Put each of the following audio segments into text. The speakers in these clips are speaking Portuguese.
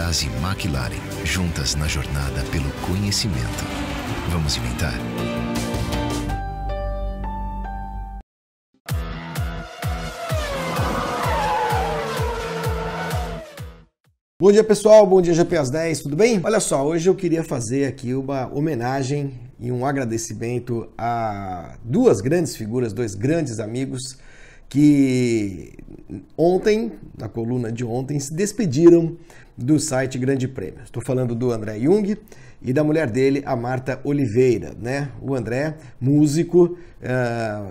Petrobras e McLaren, juntas na jornada pelo conhecimento. Vamos inventar? Bom dia, pessoal, bom dia GP às 10, tudo bem? Olha só, hoje eu queria fazer aqui uma homenagem e um agradecimento a duas grandes figuras, dois grandes amigos que ontem, na coluna de ontem, se despediram do site Grande Prêmio. Estou falando do André Jung e da mulher dele, a Marta Oliveira, né? O André, músico,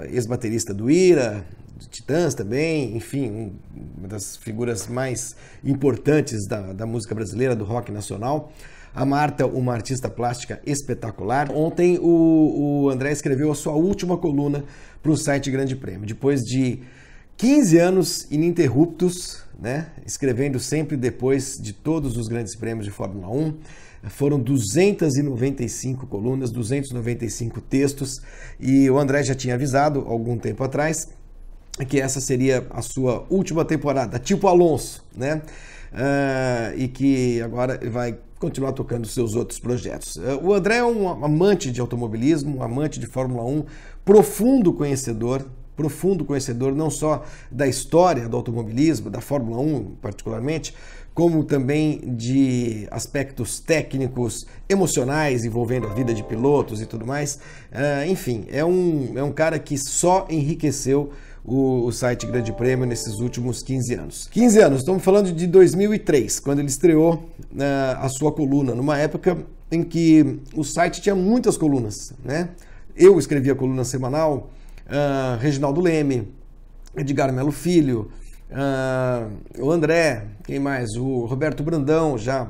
ex-baterista do Ira, Titãs também, enfim, uma das figuras mais importantes da música brasileira, do rock nacional. A Marta, uma artista plástica espetacular. Ontem o André escreveu a sua última coluna para o site Grande Prêmio, depois de 15 anos ininterruptos, né? Escrevendo sempre depois de todos os grandes prêmios de Fórmula 1. Foram 295 colunas, 295 textos, e o André já tinha avisado algum tempo atrás que essa seria a sua última temporada, tipo Alonso, né? E que agora ele vai continuar tocando seus outros projetos. O André é um amante de automobilismo, um amante de Fórmula 1, profundo conhecedor não só da história do automobilismo, da Fórmula 1 particularmente, como também de aspectos técnicos, emocionais, envolvendo a vida de pilotos e tudo mais. Enfim, é um cara que só enriqueceu o site Grande Prêmio nesses últimos 15 anos. 15 anos, estamos falando de 2003, quando ele estreou a sua coluna, numa época em que o site tinha muitas colunas, né? Eu escrevia coluna semanal, Reginaldo Leme, Edgar Melo Filho, o André, quem mais? O Roberto Brandão, já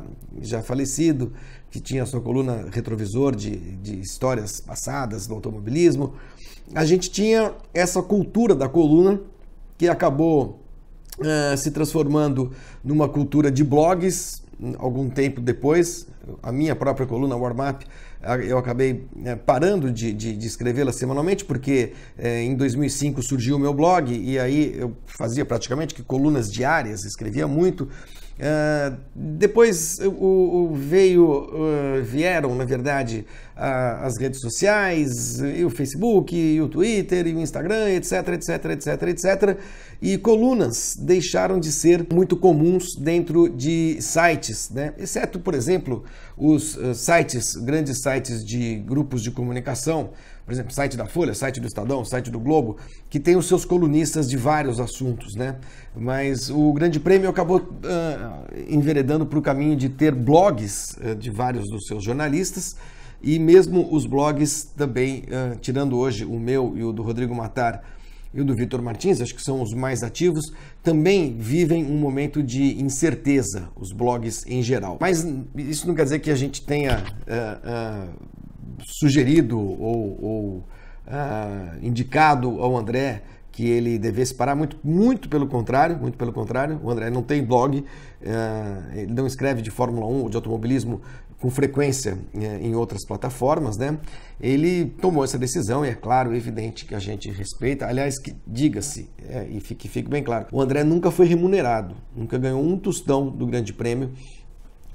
falecido, que tinha a sua coluna Retrovisor de histórias passadas do automobilismo. A gente tinha essa cultura da coluna que acabou se transformando numa cultura de blogs algum tempo depois. A minha própria coluna Warm-Up, eu acabei parando de escrevê-la semanalmente, porque em 2005 surgiu o meu blog e aí eu fazia praticamente que colunas diárias, escrevia muito. Depois vieram, na verdade, as redes sociais, e o Facebook, e o Twitter, e o Instagram, etc, e colunas deixaram de ser muito comuns dentro de sites, né? Exceto, por exemplo, os grandes sites de grupos de comunicação, por exemplo, site da Folha, site do Estadão, site do Globo, que tem os seus colunistas de vários assuntos, né? Mas o Grande Prêmio acabou enveredando para o caminho de ter blogs de vários dos seus jornalistas, e mesmo os blogs também, tirando hoje o meu e o do Rodrigo Matar e o do Vitor Martins, acho que são os mais ativos, também vivem um momento de incerteza, os blogs em geral. Mas isso não quer dizer que a gente tenha sugerido ou indicado ao André que ele devesse parar, muito pelo contrário, o André não tem blog, ele não escreve de Fórmula 1 ou de automobilismo com frequência em outras plataformas, né? Ele tomou essa decisão e é claro, evidente que a gente respeita. Aliás, que diga-se, e que fique bem claro, o André nunca foi remunerado, nunca ganhou um tostão do Grande Prêmio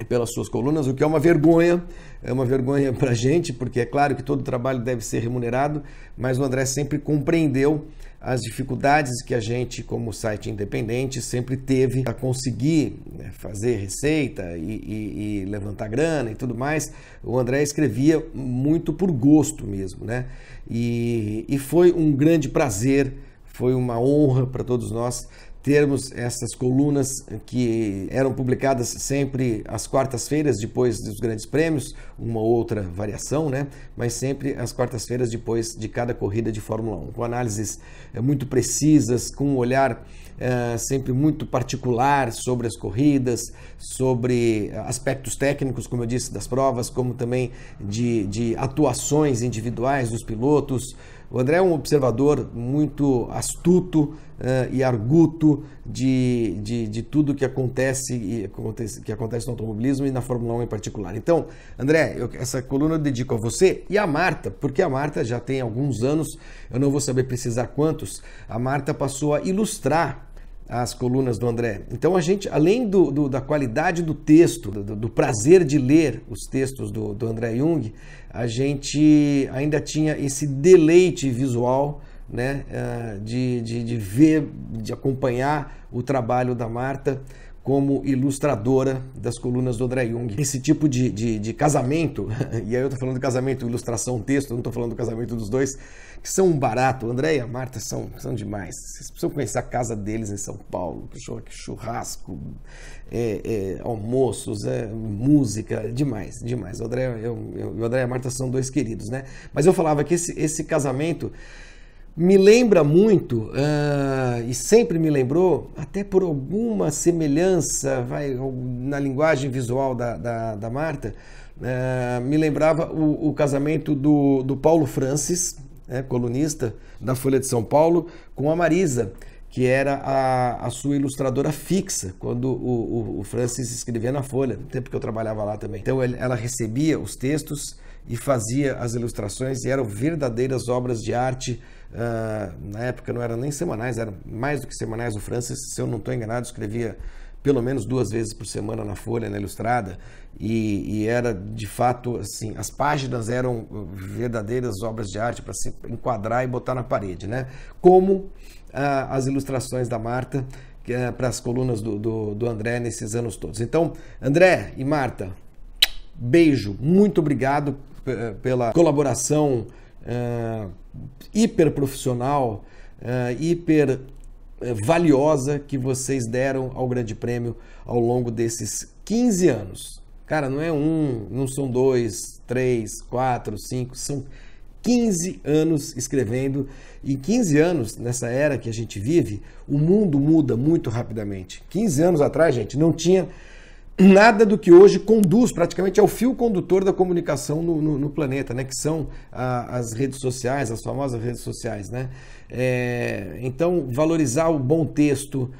pelas suas colunas, o que é uma vergonha para a gente, porque é claro que todo trabalho deve ser remunerado, mas o André sempre compreendeu as dificuldades que a gente, como site independente, sempre teve para conseguir fazer receita e levantar grana e tudo mais. O André escrevia muito por gosto mesmo, né? E foi um grande prazer, foi uma honra para todos nós termos essas colunas que eram publicadas sempre às quartas-feiras depois dos grandes prêmios, uma outra variação, né? Mas sempre às quartas-feiras depois de cada corrida de Fórmula 1, com análises muito precisas, com um olhar sempre muito particular sobre as corridas, sobre aspectos técnicos, como eu disse, das provas, como também de atuações individuais dos pilotos. O André é um observador muito astuto e arguto de tudo que acontece no automobilismo e na Fórmula 1 em particular. Então, André, essa coluna eu dedico a você e a Marta, porque a Marta já tem alguns anos, eu não vou saber precisar quantos, a Marta passou a ilustrar as colunas do André. Então a gente, além da qualidade do texto, do prazer de ler os textos do André Jung, a gente ainda tinha esse deleite visual, né, de ver, de acompanhar o trabalho da Marta como ilustradora das colunas do André Jung. Esse tipo de casamento, e aí eu estou falando de casamento, ilustração, texto, não estou falando do casamento dos dois, que são um barato. O André e a Marta são demais. Vocês precisam conhecer a casa deles em São Paulo, churrasco, almoços, música, demais. O André e a Marta são dois queridos, né? Mas eu falava que esse casamento me lembra muito, e sempre me lembrou, até por alguma semelhança na linguagem visual da Marta, me lembrava o casamento do Paulo Francis, colunista da Folha de São Paulo, com a Marisa, que era a sua ilustradora fixa, quando o Francis escrevia na Folha, no tempo que eu trabalhava lá também. Então ela recebia os textos e fazia as ilustrações, e eram verdadeiras obras de arte. Na época não eram nem semanais, eram mais do que semanais. O Francis, se eu não estou enganado, escrevia pelo menos 2 vezes por semana na Folha, na Ilustrada, e era de fato assim, as páginas eram verdadeiras obras de arte para se enquadrar e botar na parede, né? Como as ilustrações da Marta para as colunas do André nesses anos todos. Então, André e Marta, beijo, muito obrigado pela colaboração hiper profissional, hiper valiosa que vocês deram ao Grande Prêmio ao longo desses 15 anos. Cara, não é não são 2, 3, 4, 5, são 15 anos escrevendo. E 15 anos, nessa era que a gente vive, o mundo muda muito rapidamente. 15 anos atrás, gente, não tinha nada do que hoje conduz, praticamente é o fio condutor da comunicação no planeta, né? Que são as redes sociais, as famosas redes sociais, né? Então, valorizar o bom texto,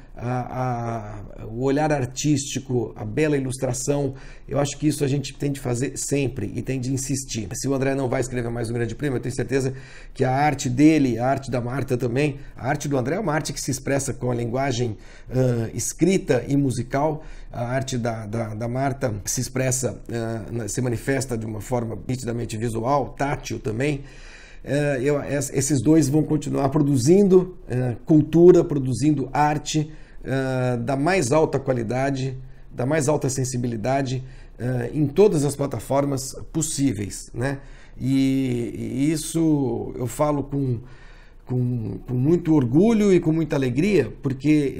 o olhar artístico, a bela ilustração, eu acho que isso a gente tem de fazer sempre e tem de insistir. Se o André não vai escrever mais um Grande Prêmio, eu tenho certeza que a arte dele, a arte da Marta também, a arte do André é uma arte que se expressa com a linguagem escrita e musical, a arte da Marta se expressa, se manifesta de uma forma nitidamente visual, tátil também. Esses dois vão continuar produzindo cultura, produzindo arte da mais alta qualidade, da mais alta sensibilidade em todas as plataformas possíveis, né? E isso eu falo com muito orgulho e com muita alegria, porque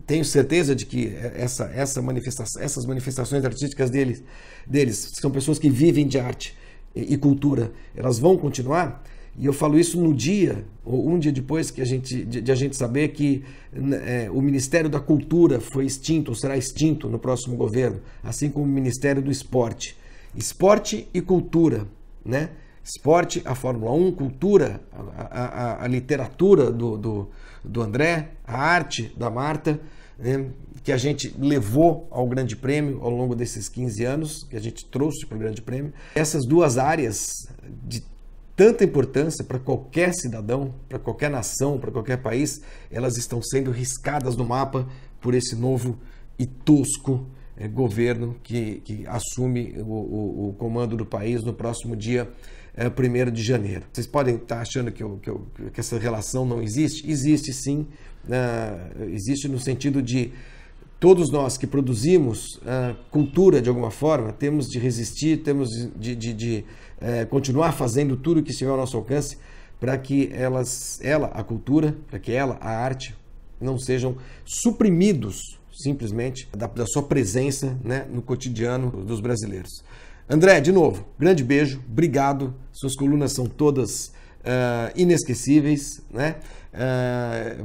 tenho certeza de que essas manifestações artísticas deles são pessoas que vivem de arte e cultura, elas vão continuar. E eu falo isso no dia, ou um dia depois que a gente saber que o Ministério da Cultura foi extinto, ou será extinto no próximo governo, assim como o Ministério do Esporte. Esporte e cultura, né? Esporte, a Fórmula 1, cultura, a literatura do André, a arte da Marta, né? Que a gente levou ao Grande Prêmio ao longo desses 15 anos, que a gente trouxe para o Grande Prêmio. Essas duas áreas de tanta importância para qualquer cidadão, para qualquer nação, para qualquer país, elas estão sendo riscadas no mapa por esse novo e tosco governo que assume o comando do país no próximo dia 1º de janeiro. Vocês podem estar achando que essa relação não existe? Existe sim, existe no sentido de todos nós que produzimos cultura de alguma forma, temos de resistir, temos de continuar fazendo tudo o que estiver ao nosso alcance para que a cultura, para que a arte, não sejam suprimidos simplesmente da sua presença, né, no cotidiano dos brasileiros. André, de novo, grande beijo, obrigado, suas colunas são todas inesquecíveis, né?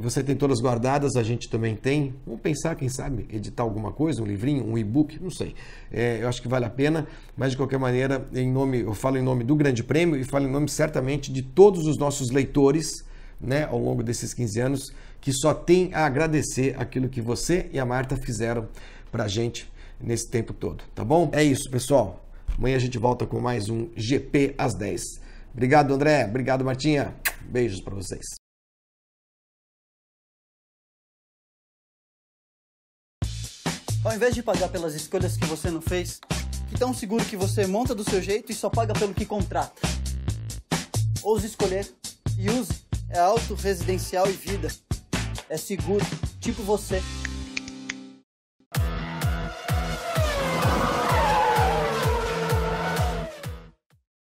Você tem todas guardadas, a gente também tem. Vamos pensar, quem sabe, editar alguma coisa, um livrinho, um e-book, não sei. Eu acho que vale a pena, mas de qualquer maneira, eu falo em nome do Grande Prêmio e falo em nome certamente de todos os nossos leitores, né, ao longo desses 15 anos, que só tem a agradecer aquilo que você e a Marta fizeram pra gente nesse tempo todo, tá bom? É isso, pessoal. Amanhã a gente volta com mais um GP às 10. Obrigado, André. Obrigado, Martinha. Beijos para vocês. Ao invés de pagar pelas escolhas que você não fez, que tão seguro que você monta do seu jeito e só paga pelo que contrata. Ouse escolher e use. É auto, residencial e vida. É seguro, tipo você.